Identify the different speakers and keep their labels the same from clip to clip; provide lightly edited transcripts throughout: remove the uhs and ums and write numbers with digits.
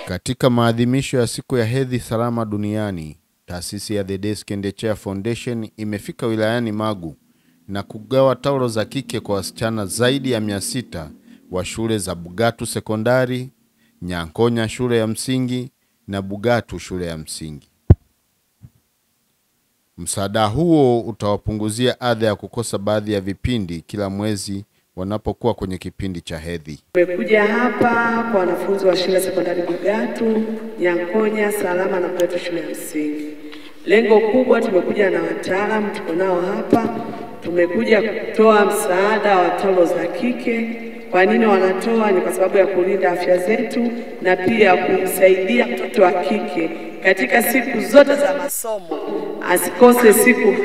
Speaker 1: Katika maadhimisho ya siku ya hedhi salama duniani, taasisi ya The Desk and Chair Foundation imefika wilayani Magu na kugawa taulo za kike kwa wasichana zaidi ya 600 wa shule za Bugatu Sekondari, Nyankonya shule ya msingi na Bugatu shule ya msingi. Msaada huo utawapunguzia adha ya kukosa baadhi ya vipindi kila mwezi wanapokuwa kwenye kipindi cha hedhi.
Speaker 2: Tumekuja hapa kwa wanafunzi wa shule sekondari Bugatu, Nyankonya, Salama na Bugatu shule ya msingi. Lengo kubwa, tumekuja na wataalamu tuko nao hapa. Tumekuja kutoa msaada wa taulo za kike. Kwa nini wanatoa? Ni kwa sababu ya kulinda afya zetu na pia kumsaidia mtoto wa kike katika siku zote za masomo asikose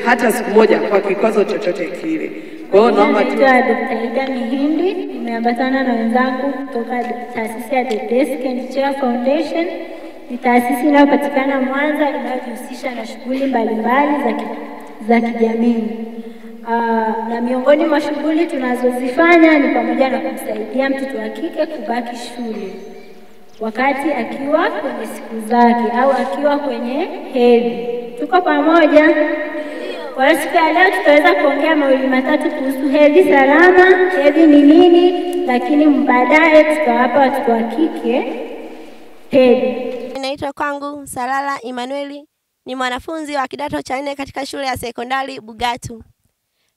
Speaker 2: hata siku moja kwa kikwazo chochote kile. Kwa hiyo naomba
Speaker 3: Dr. Mihindi, nimeambatana na wenzangu kutoka taasisi ya The Desk and Chair Foundation. Ni taasisi inayopatikana Mwanza inayojihusisha na shughuli mbalimbali za kijamii. Na miongoni mwa shughuli tunazozifanya ni pamoja na kumsaidia mtoto wa kike kubaki shule wakati akiwa kwenye siku zake au akiwa kwenye hedhi. Tuko pamoja? Kwa siku ya leo tutaweza kuongea mawili matatu kuhusu hedhi salama, hedhi ni nini, lakini baadaye tutawapa watoto wa kike hedhi.
Speaker 4: Naitwa kwangu Salala Emmanuel, ni mwanafunzi wa kidato cha 4 katika shule ya sekondari Bugatu.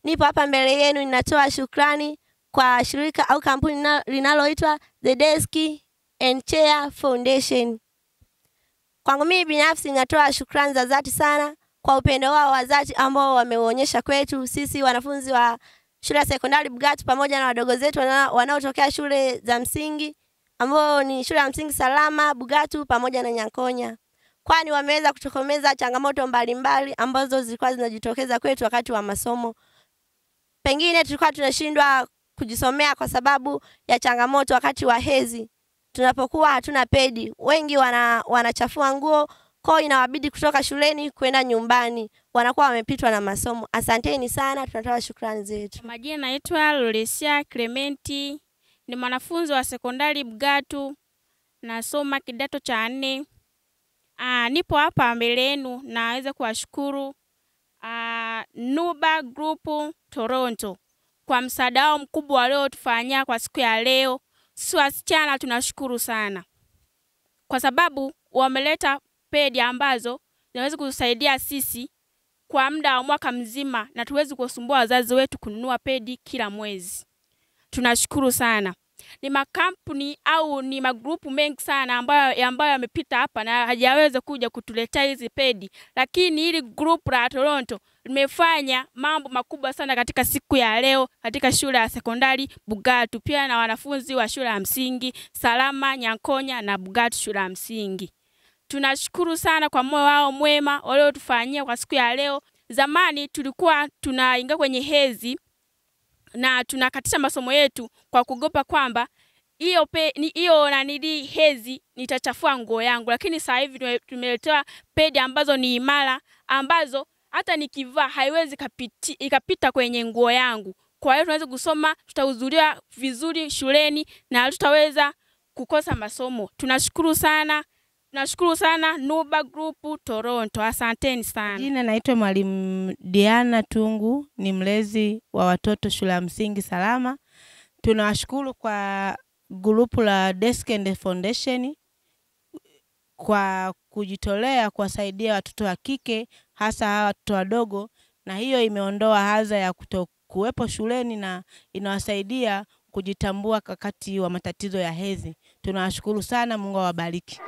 Speaker 4: Nipo hapa mbele yenu ninatoa shukrani kwa shirika au kampuni linaloitwa The Desk and Chair Foundation. Kwangu mimi binafsi ninatoa shukrani za dhati sana kwa upendo wao wa dhati ambao wameuonyesha kwetu sisi wanafunzi wa shule ya sekondari Bugatu pamoja na wadogo zetu wanaotokea shule za msingi ambao ni shule ya msingi Salama, Bugatu pamoja na Nyankonya. Kwani wameweza kutokomeza changamoto mbalimbali ambazo zilikuwa zinajitokeza kwetu wakati wa masomo. Pengine tulikuwa tunashindwa kujisomea kwa sababu ya changamoto wakati wa hedhi. Tunapokuwa hatuna pedi, wengi wanachafua nguo, kwa inawabidi kutoka shuleni kwenda nyumbani, wanakuwa wamepitwa na masomo. Asanteni sana, tunatoa shukrani zetu.
Speaker 5: Majina naitwa Loresia Clementi, ni mwanafunzi wa sekondari Bugatu, nasoma kidato cha 4. Nipo hapa mbele yenu naweza kuwashukuru Nuba Group Toronto kwa msaada wao mkubwa waliotufanyia kwa siku ya leo. Sisi wasichana tunashukuru sana kwa sababu wameleta pedi ambazo zinaweza kusaidia sisi kwa muda wa mwaka mzima na tuwezi kusumbua wazazi wetu kununua pedi kila mwezi. Tunashukuru sana. Ni makampuni au ni magrupu mengi sana ambayo yamepita hapa na hajaweza kuja kutuletea hizi pedi, lakini hili group la Toronto limefanya mambo makubwa sana katika siku ya leo katika shule ya sekondari Bugatu, pia na wanafunzi wa shule ya msingi Salama, Nyankonya na Bugatu shule ya msingi. Tunashukuru sana kwa moyo wao mwema waliotufanyia kwa siku ya leo. Zamani tulikuwa tunaingia kwenye hedhi na tunakatisha masomo yetu kwa kugopa kwamba hiyo hedhi nitachafua nguo yangu, lakini sasa hivi tumeletewa pedi ambazo ni imara, ambazo hata nikivaa haiwezi ikapita kwenye nguo yangu. Kwa hiyo tunaweza kusoma, tutahudhuria vizuri shuleni na tutaweza kukosa masomo. Tunashukuru sana. Nashukuru sana Nuba Group Toronto. Asanteni sana.
Speaker 6: Jina naitwa Mwalimu Diana Tungu, ni mlezi wa watoto shule ya msingi Salama. Tunawashukuru kwa grupu la Desk and Foundation kwa kujitolea kuwasaidia watoto wa kike, hasa hawa watoto wadogo, na hiyo imeondoa adha ya kutokuwepo shuleni na inawasaidia kujitambua wakati wa matatizo ya hedhi. Tunawashukuru sana, Mungu awabariki.